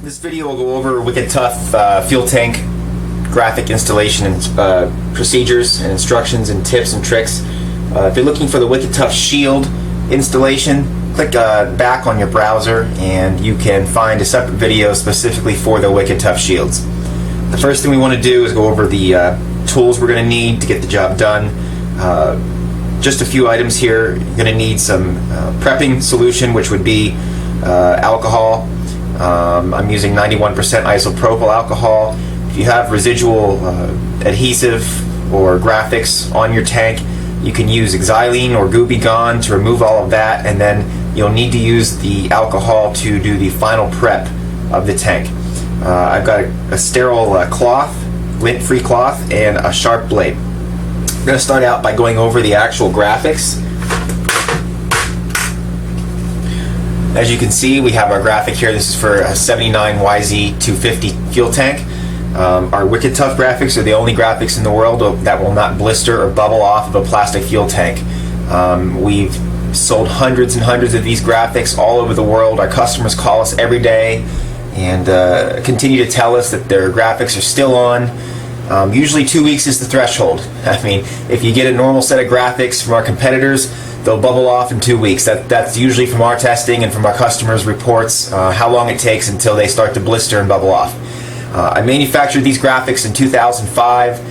This video will go over wicked tough fuel tank graphic installation and procedures and instructions and tips and tricks. If you're looking for the wicked tough shield installation, click back on your browser and you can find a separate video specifically for the wicked tough shields. The first thing we want to do is go over the tools we're going to need to get the job done. Just a few items here. You're going to need some prepping solution, which would be alcohol. I'm using 91% isopropyl alcohol. If you have residual adhesive or graphics on your tank, you can use xylene or Gooby Gone to remove all of that, and then you'll need to use the alcohol to do the final prep of the tank. I've got a sterile cloth, lint-free cloth, and a sharp blade. I'm going to start out by going over the actual graphics. As you can see, we have our graphic here. This is for a 79YZ250 fuel tank. Our wicked tough graphics are the only graphics in the world that will not blister or bubble off of a plastic fuel tank. We've sold hundreds and hundreds of these graphics all over the world. Our customers call us every day and continue to tell us that their graphics are still on. Usually 2 weeks is the threshold. I mean, if you get a normal set of graphics from our competitors, they'll bubble off in 2 weeks. That's usually from our testing and from our customers' reports, how long it takes until they start to blister and bubble off. I manufactured these graphics in 2005.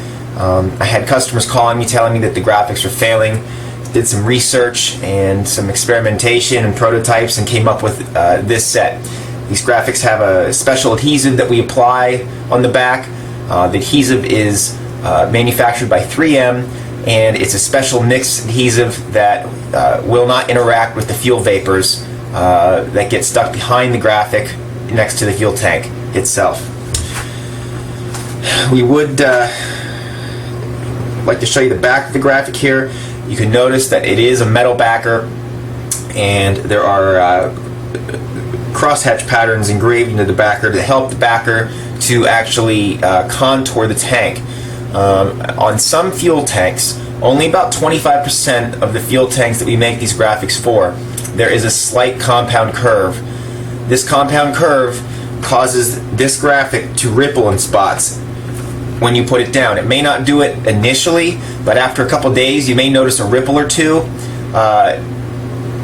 I had customers calling me telling me that the graphics were failing. Did some research and some experimentation and prototypes and came up with this set. These graphics have a special adhesive that we apply on the back. The adhesive is manufactured by 3M, and it's a special mix adhesive that will not interact with the fuel vapors that get stuck behind the graphic next to the fuel tank itself. We would like to show you the back of the graphic here. You can notice that it is a metal backer, and there are crosshatch patterns engraved into the backer to help the backer to actually contour the tank. On some fuel tanks, only about 25% of the fuel tanks that we make these graphics for, there is a slight compound curve. This compound curve causes this graphic to ripple in spots when you put it down. It may not do it initially, but after a couple days you may notice a ripple or two.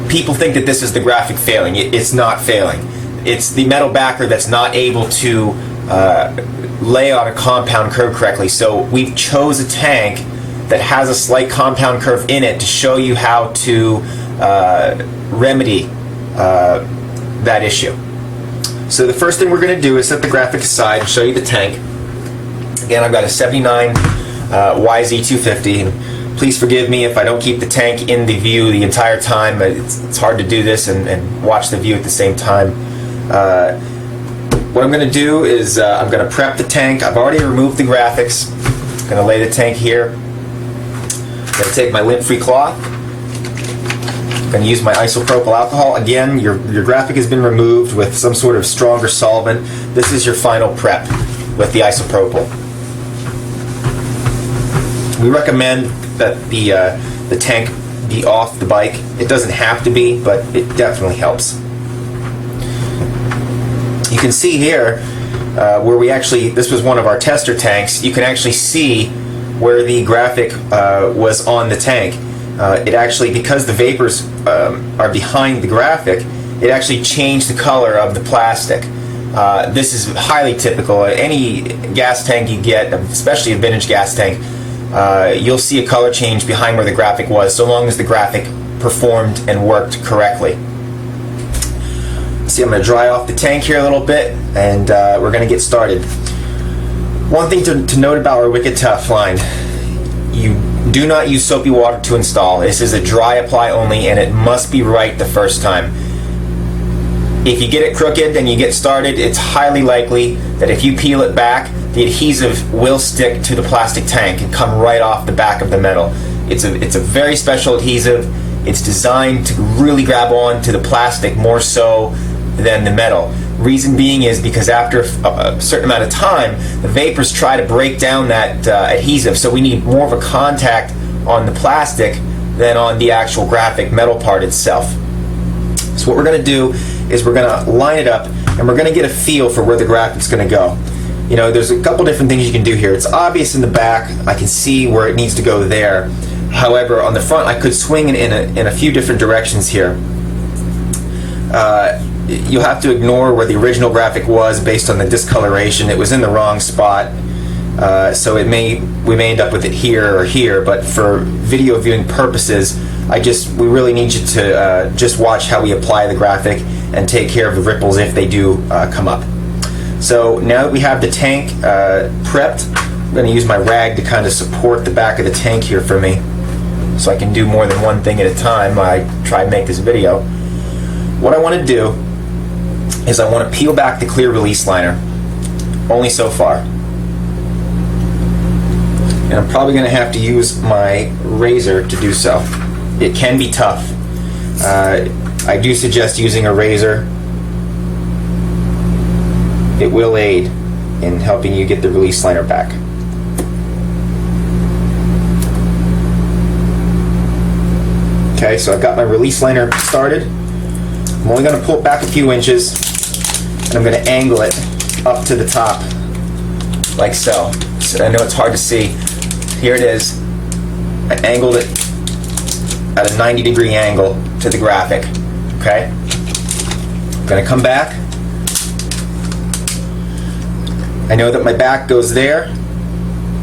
People think that this is the graphic failing. It's not failing. It's the metal backer that's not able to lay on a compound curve correctly. So we've chose a tank that has a slight compound curve in it to show you how to remedy that issue. So the first thing we're going to do is set the graphic aside and show you the tank. Again, I've got a 79 YZ250. And please forgive me if I don't keep the tank in the view the entire time. It's hard to do this and watch the view at the same time. What I'm going to do is I'm going to prep the tank. I've already removed the graphics. I'm going to lay the tank here. I'm going to take my lint-free cloth. I'm going to use my isopropyl alcohol. Again, your graphic has been removed with some sort of stronger solvent. This is your final prep with the isopropyl. We recommend that the tank be off the bike. It doesn't have to be, but it definitely helps. You can see here where this was one of our tester tanks. You can actually see where the graphic was on the tank. It actually, because the vapors are behind the graphic, it actually changed the color of the plastic. This is highly typical. Any gas tank you get, especially a vintage gas tank, you'll see a color change behind where the graphic was, so long as the graphic performed and worked correctly. See, I'm going to dry off the tank here a little bit, and we're going to get started. One thing to note about our Wicked Tough line: you do not use soapy water to install. This is a dry apply only, and it must be right the first time. If you get it crooked and you get started, it's highly likely that if you peel it back, the adhesive will stick to the plastic tank and come right off the back of the metal. It's a very special adhesive. It's designed to really grab on to the plastic more so than the metal. Reason being is because after a certain amount of time, the vapors try to break down that adhesive, so we need more of a contact on the plastic than on the actual graphic metal part itself. So what we're going to do is we're going to line it up and we're going to get a feel for where the graphic's going to go. You know, there's a couple different things you can do here. It's obvious in the back. I can see where it needs to go there. However, on the front, I could swing it in a few different directions here. You'll have to ignore where the original graphic was based on the discoloration. It was in the wrong spot, so we may end up with it here or here. But for video viewing purposes, we really need you to just watch how we apply the graphic and take care of the ripples if they do come up. So now that we have the tank prepped, I'm going to use my rag to kind of support the back of the tank here for me, so I can do more than one thing at a time. I try to make this video. What I want to do is I want to peel back the clear release liner, only so far. And I'm probably going to have to use my razor to do so. It can be tough. I do suggest using a razor. It will aid in helping you get the release liner back. Okay, so I've got my release liner started. I'm only going to pull it back a few inches, and I'm going to angle it up to the top, like so. I know it's hard to see. Here it is. I angled it at a 90-degree angle to the graphic. Okay? I'm going to come back. I know that my back goes there,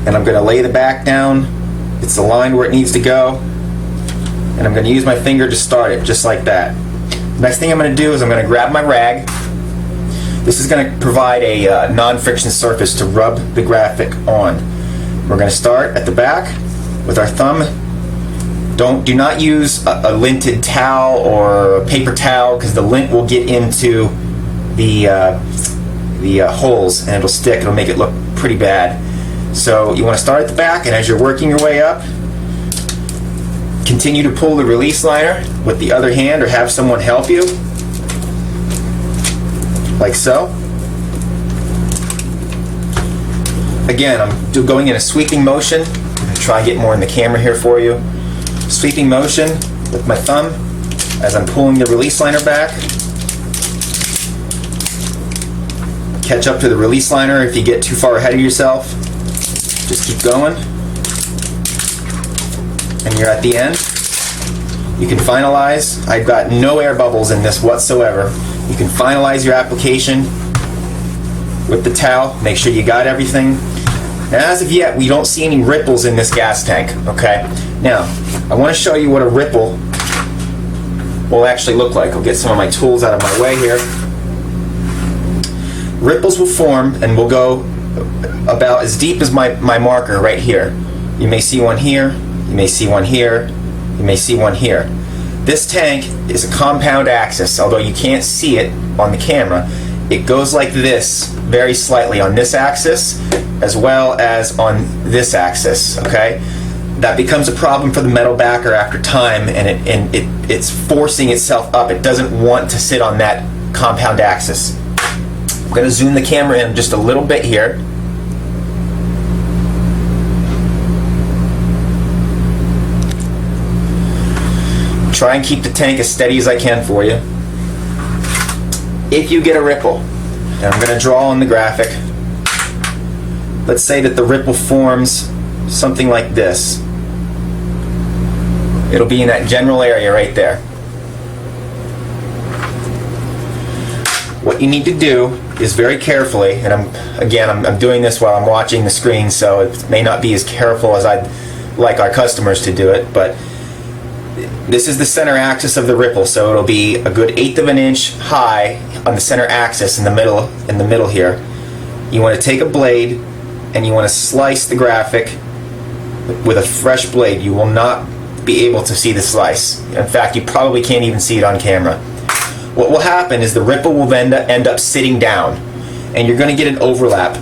and I'm going to lay the back down. It's aligned where it needs to go, and I'm going to use my finger to start it, just like that. Next thing I'm going to do is I'm going to grab my rag. This is going to provide a non-friction surface to rub the graphic on. We're going to start at the back with our thumb. Do not use a linted towel or a paper towel, because the lint will get into the holes and it'll stick. It'll make it look pretty bad. So you want to start at the back, and as you're working your way up, continue to pull the release liner with the other hand, or have someone help you, like so. Again, I'm going in a sweeping motion. I'm going to try and get more in the camera here for you. Sweeping motion with my thumb as I'm pulling the release liner back. Catch up to the release liner if you get too far ahead of yourself. Just keep going. And you're at the end. You can finalize. I've got no air bubbles in this whatsoever. You can finalize your application with the towel. Make sure you got everything. Now, as of yet, we don't see any ripples in this gas tank. Okay. Now, I want to show you what a ripple will actually look like. I'll get some of my tools out of my way here. Ripples will form and will go about as deep as my marker right here. You may see one here. You may see one here. You may see one here. This tank is a compound axis, although you can't see it on the camera. It goes like this, very slightly on this axis, as well as on this axis. Okay, that becomes a problem for the metal backer after time, and it's forcing itself up. It doesn't want to sit on that compound axis. I'm going to zoom the camera in just a little bit here. Try and keep the tank as steady as I can for you. If you get a ripple, and I'm going to draw on the graphic, let's say that the ripple forms something like this. It'll be in that general area right there. What you need to do is very carefully, and I'm doing this while I'm watching the screen, so it may not be as careful as I'd like our customers to do it, but this is the center axis of the ripple, so it'll be a good 1/8 of an inch high on the center axis in the middle here. You want to take a blade and you want to slice the graphic with a fresh blade. You will not be able to see the slice. In fact, you probably can't even see it on camera. What will happen is the ripple will then end up sitting down, and you're going to get an overlap.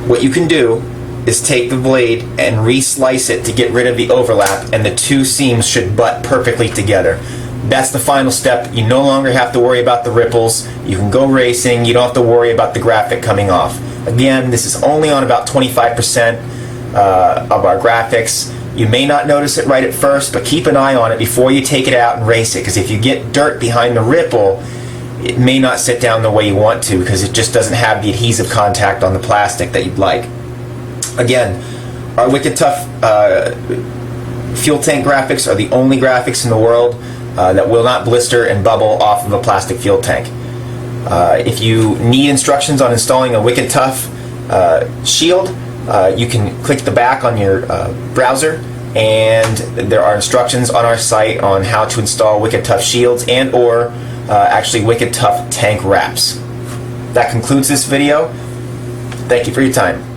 What you can do is take the blade and re-slice it to get rid of the overlap, and the two seams should butt perfectly together. That's the final step. You no longer have to worry about the ripples. You can go racing. You don't have to worry about the graphic coming off. Again, this is only on about 25% of our graphics. You may not notice it right at first, but keep an eye on it before you take it out and race it, because if you get dirt behind the ripple, it may not sit down the way you want to because it just doesn't have the adhesive contact on the plastic that you'd like. Again, our Wicked Tough fuel tank graphics are the only graphics in the world that will not blister and bubble off of a plastic fuel tank. If you need instructions on installing a Wicked Tough shield, you can click the back on your browser, and there are instructions on our site on how to install Wicked Tough shields and or actually Wicked Tough tank wraps. That concludes this video. Thank you for your time.